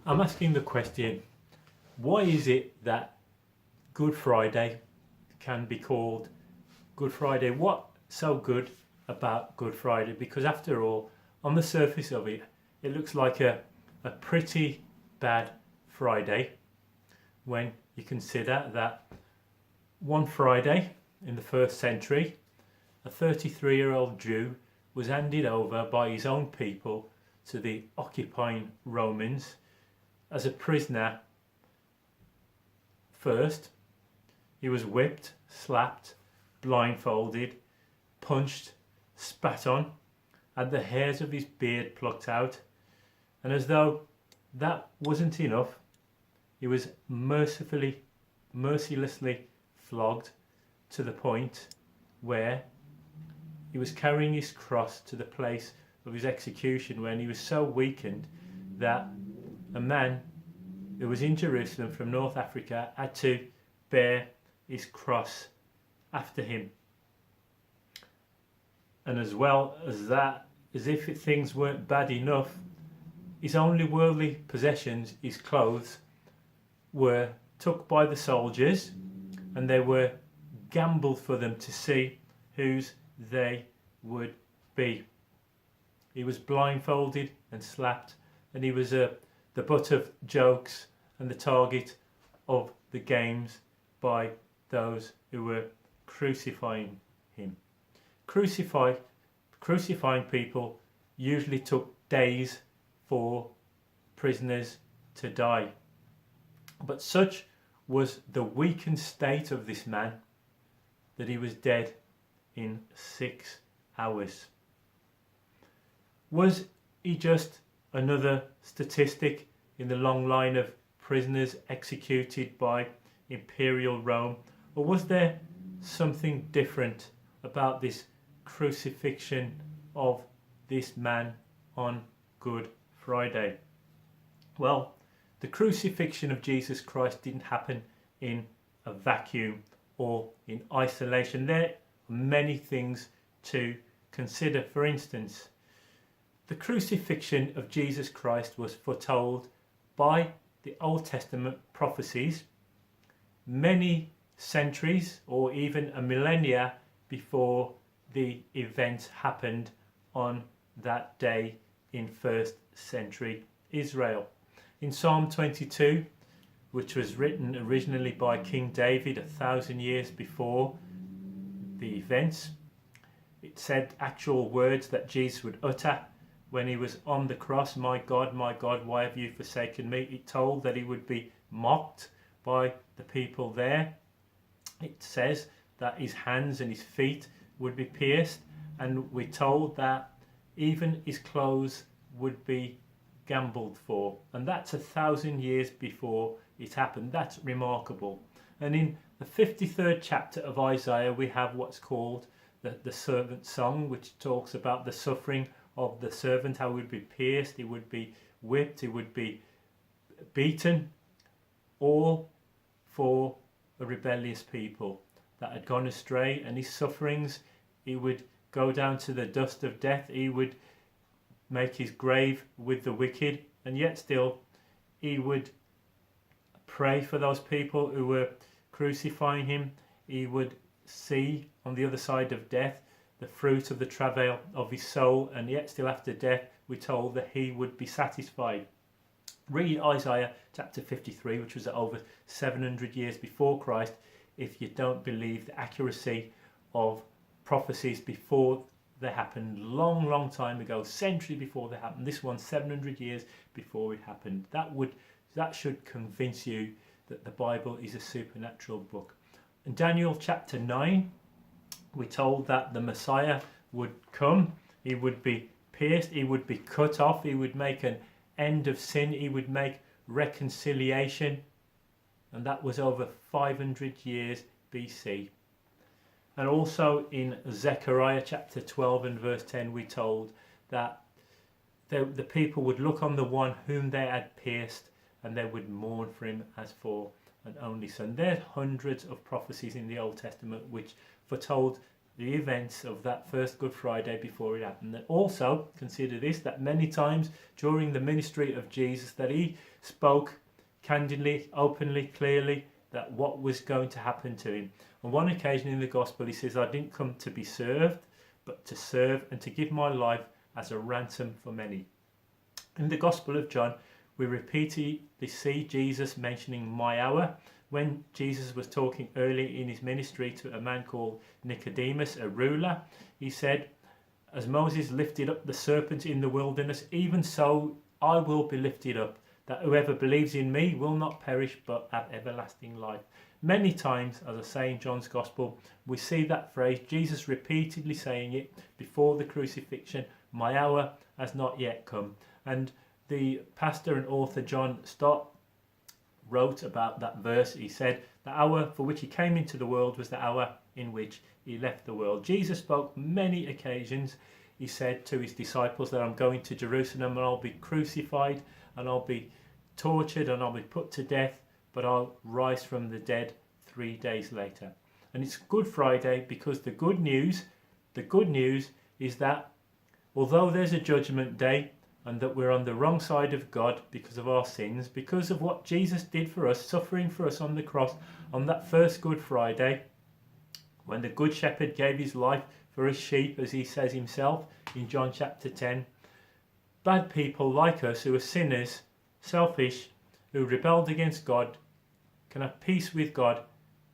I'm asking the question, why is it that Good Friday can be called Good Friday? What so good about Good Friday? Because after all, on the surface of it, it looks like a pretty bad Friday when you consider that one Friday in the first century, a 33-year-old Jew was handed over by his own people to the occupying Romans as a prisoner. First, he was whipped, slapped, blindfolded, punched, spat on, had the hairs of his beard plucked out, and as though that wasn't enough, he was mercilessly flogged to the point where he was carrying his cross to the place of his execution, when he was so weakened that a man who was in Jerusalem from North Africa had to bear his cross after him. And as well as that, as if things weren't bad enough, his only worldly possessions, his clothes, were took by the soldiers, and they were gambled for them to see whose they would be. He was blindfolded and slapped, and he was the butt of jokes and the target of the games by those who were crucifying him. Crucifying people usually took days for prisoners to die. But such was the weakened state of this man that he was dead in 6 hours. Was he just another statistic in the long line of prisoners executed by Imperial Rome, or was there something different about this crucifixion of this man on Good Friday? Well, the crucifixion of Jesus Christ didn't happen in a vacuum or in isolation. There are many things to consider. For instance, the crucifixion of Jesus Christ was foretold by the Old Testament prophecies many centuries or even a millennia before the event happened on that day in first century Israel. In Psalm 22, which was written originally by King David 1,000 years before the events, it said actual words that Jesus would utter when he was on the cross. My God, why have you forsaken me? It told that he would be mocked by the people there. It says that his hands and his feet would be pierced, and we're told that even his clothes would be gambled for, and that's 1,000 years before it happened. That's remarkable. And in the 53rd chapter of Isaiah, we have what's called the servant song, which talks about the suffering of the servant, how he would be pierced, he would be whipped, he would be beaten, all for a rebellious people that had gone astray. And his sufferings, he would go down to the dust of death, he would make his grave with the wicked, and yet still he would pray for those people who were crucifying him. He would see on the other side of death the fruit of the travail of his soul, and yet still after death we're told that he would be satisfied. Read Isaiah chapter 53, which was over 700 years before Christ, if you don't believe the accuracy of prophecies before they happened, long time ago, century before they happened. This one 700 years before it happened. That should convince you that the Bible is a supernatural book. In Daniel chapter 9, we're told that the Messiah would come, he would be pierced, he would be cut off, he would make an end of sin, he would make reconciliation, and that was over 500 years BC. And also in Zechariah chapter 12 and verse 10, we're told that the people would look on the one whom they had pierced, and they would mourn for him as for an only son. There's hundreds of prophecies in the Old Testament which foretold the events of that first Good Friday before it happened. And also, consider this, that many times during the ministry of Jesus that he spoke candidly, openly, clearly, that what was going to happen to him. On one occasion in the Gospel he says, I didn't come to be served, but to serve and to give my life as a ransom for many. In the Gospel of John, we repeatedly see Jesus mentioning my hour. When Jesus was talking early in his ministry to a man called Nicodemus, a ruler, he said, as Moses lifted up the serpent in the wilderness, even so I will be lifted up, that whoever believes in me will not perish but have everlasting life. Many times, as I say in John's Gospel, we see that phrase, Jesus repeatedly saying it before the crucifixion, my hour has not yet come. And the pastor and author John Stott wrote about that verse. He said, the hour for which he came into the world was the hour in which he left the world. Jesus spoke many occasions. He said to his disciples that I'm going to Jerusalem and I'll be crucified and I'll be tortured and I'll be put to death, but I'll rise from the dead 3 days later. And it's Good Friday because the good news is that although there's a judgment day and that we're on the wrong side of God because of our sins, because of what Jesus did for us, suffering for us on the cross on that first Good Friday, when the Good Shepherd gave his life for his sheep, as he says himself in John chapter 10, bad people like us who are sinners, selfish, who rebelled against God, can have peace with God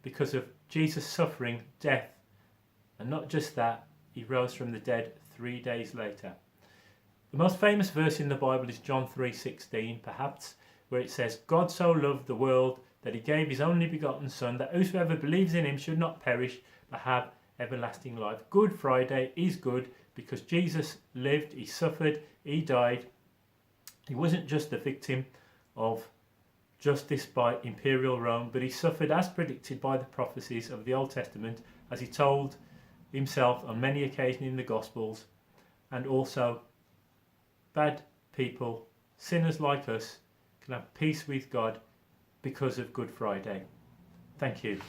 because of Jesus' suffering, death, and not just that, he rose from the dead 3 days later. The most famous verse in the Bible is John 3:16, perhaps, where it says, God so loved the world that he gave his only begotten Son, that whosoever believes in him should not perish, but have everlasting life. Good Friday is good because Jesus lived, he suffered, he died. He wasn't just a victim of justice by imperial Rome, but he suffered as predicted by the prophecies of the Old Testament, as he told himself on many occasions in the Gospels. And also, bad people, sinners like us, can have peace with God because of Good Friday. Thank you.